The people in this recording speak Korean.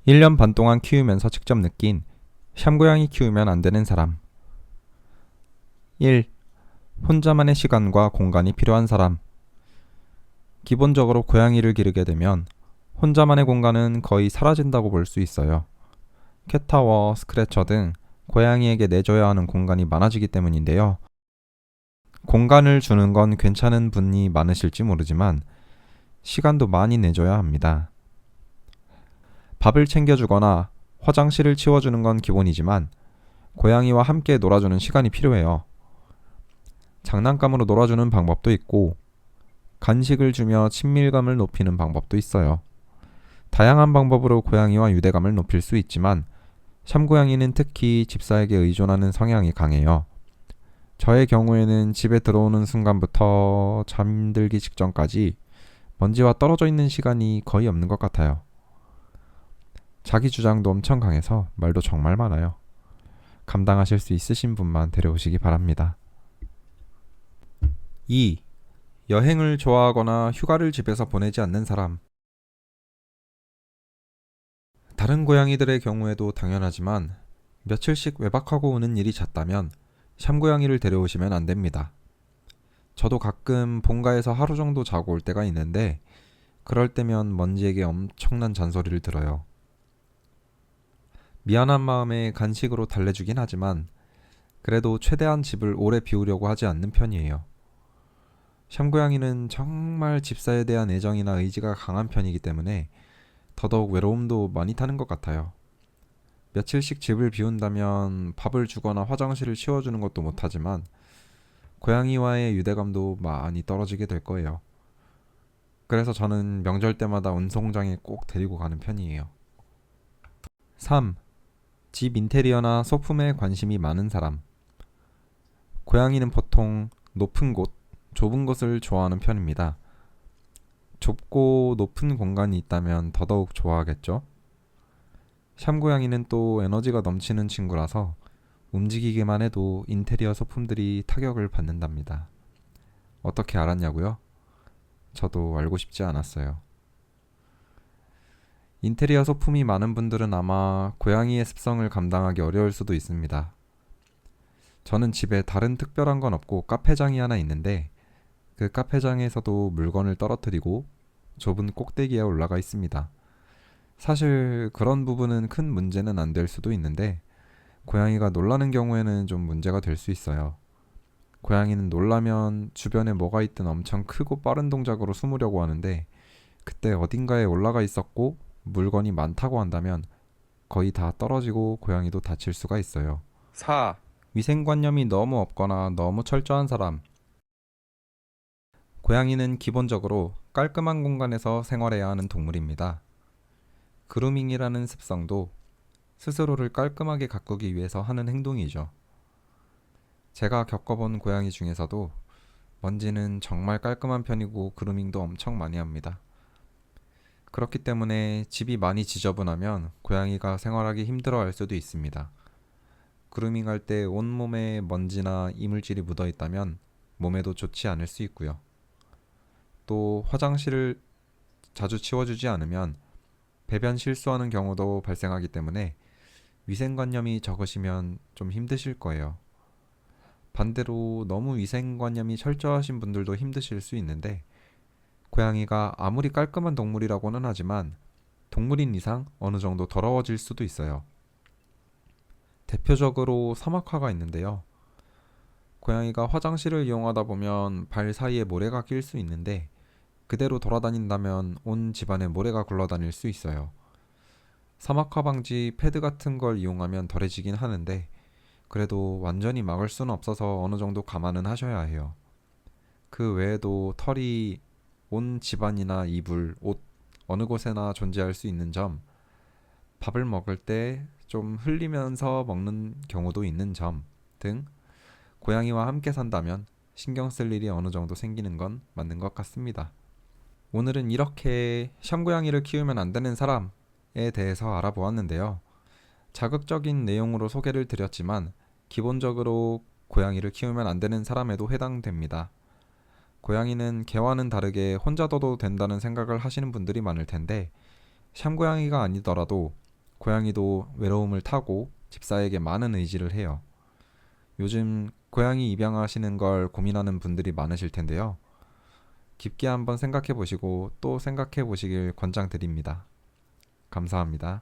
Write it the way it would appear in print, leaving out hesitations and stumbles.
1년 반 동안 키우면서 직접 느낀 샴고양이 키우면 안 되는 사람. 1. 혼자만의 시간과 공간이 필요한 사람. 기본적으로 고양이를 기르게 되면 혼자만의 공간은 거의 사라진다고 볼 수 있어요. 캣타워, 스크래처 등 고양이에게 내줘야 하는 공간이 많아지기 때문인데요. 공간을 주는 건 괜찮은 분이 많으실지 모르지만 시간도 많이 내줘야 합니다. 밥을 챙겨주거나 화장실을 치워주는 건 기본이지만 고양이와 함께 놀아주는 시간이 필요해요. 장난감으로 놀아주는 방법도 있고 간식을 주며 친밀감을 높이는 방법도 있어요. 다양한 방법으로 고양이와 유대감을 높일 수 있지만 샴고양이는 특히 집사에게 의존하는 성향이 강해요. 저의 경우에는 집에 들어오는 순간부터 잠들기 직전까지 먼지와 떨어져 있는 시간이 거의 없는 것 같아요. 자기 주장도 엄청 강해서 말도 정말 많아요. 감당하실 수 있으신 분만 데려오시기 바랍니다. 2. 여행을 좋아하거나 휴가를 집에서 보내지 않는 사람. 다른 고양이들의 경우에도 당연하지만 며칠씩 외박하고 오는 일이 잦다면 샴고양이를 데려오시면 안 됩니다. 저도 가끔 본가에서 하루 정도 자고 올 때가 있는데 그럴 때면 먼지에게 엄청난 잔소리를 들어요. 미안한 마음에 간식으로 달래주긴 하지만 그래도 최대한 집을 오래 비우려고 하지 않는 편이에요. 샴고양이는 정말 집사에 대한 애정이나 의지가 강한 편이기 때문에 더더욱 외로움도 많이 타는 것 같아요. 며칠씩 집을 비운다면 밥을 주거나 화장실을 치워주는 것도 못하지만 고양이와의 유대감도 많이 떨어지게 될 거예요. 그래서 저는 명절 때마다 운송장에 꼭 데리고 가는 편이에요. 3. 집 인테리어나 소품에 관심이 많은 사람. 고양이는 보통 높은 곳, 좁은 곳을 좋아하는 편입니다. 좁고 높은 공간이 있다면 더더욱 좋아하겠죠? 샴고양이는 또 에너지가 넘치는 친구라서 움직이기만 해도 인테리어 소품들이 타격을 받는답니다. 어떻게 알았냐고요? 저도 알고 싶지 않았어요. 인테리어 소품이 많은 분들은 아마 고양이의 습성을 감당하기 어려울 수도 있습니다. 저는 집에 다른 특별한 건 없고 카페장이 하나 있는데 그 카페장에서도 물건을 떨어뜨리고 좁은 꼭대기에 올라가 있습니다. 사실 그런 부분은 큰 문제는 안 될 수도 있는데 고양이가 놀라는 경우에는 좀 문제가 될 수 있어요. 고양이는 놀라면 주변에 뭐가 있든 엄청 크고 빠른 동작으로 숨으려고 하는데 그때 어딘가에 올라가 있었고 물건이 많다고 한다면 거의 다 떨어지고 고양이도 다칠 수가 있어요. 4. 위생관념이 너무 없거나 너무 철저한 사람. 고양이는 기본적으로 깔끔한 공간에서 생활해야 하는 동물입니다. 그루밍이라는 습성도 스스로를 깔끔하게 가꾸기 위해서 하는 행동이죠. 제가 겪어본 고양이 중에서도 먼지는 정말 깔끔한 편이고 그루밍도 엄청 많이 합니다. 그렇기 때문에 집이 많이 지저분하면 고양이가 생활하기 힘들어할 수도 있습니다. 그루밍할 때 온몸에 먼지나 이물질이 묻어 있다면 몸에도 좋지 않을 수 있고요. 또 화장실을 자주 치워주지 않으면 배변 실수하는 경우도 발생하기 때문에 위생관념이 적으시면 좀 힘드실 거예요. 반대로 너무 위생관념이 철저하신 분들도 힘드실 수 있는데 고양이가 아무리 깔끔한 동물이라고는 하지만 동물인 이상 어느 정도 더러워질 수도 있어요. 대표적으로 사막화가 있는데요. 고양이가 화장실을 이용하다 보면 발 사이에 모래가 낄 수 있는데 그대로 돌아다닌다면 온 집안에 모래가 굴러다닐 수 있어요. 사막화 방지 패드 같은 걸 이용하면 덜해지긴 하는데 그래도 완전히 막을 수는 없어서 어느 정도 감안은 하셔야 해요. 그 외에도 털이 온 집안이나 이불, 옷 어느 곳에나 존재할 수 있는 점, 밥을 먹을 때 좀 흘리면서 먹는 경우도 있는 점 등 고양이와 함께 산다면 신경 쓸 일이 어느 정도 생기는 건 맞는 것 같습니다. 오늘은 이렇게 샴고양이를 키우면 안 되는 사람에 대해서 알아보았는데요. 자극적인 내용으로 소개를 드렸지만 기본적으로 고양이를 키우면 안 되는 사람에도 해당됩니다. 고양이는 개와는 다르게 혼자 둬도 된다는 생각을 하시는 분들이 많을 텐데 샴고양이가 아니더라도 고양이도 외로움을 타고 집사에게 많은 의지를 해요. 요즘 고양이 입양하시는 걸 고민하는 분들이 많으실 텐데요. 깊게 한번 생각해 보시고 또 생각해 보시길 권장드립니다. 감사합니다.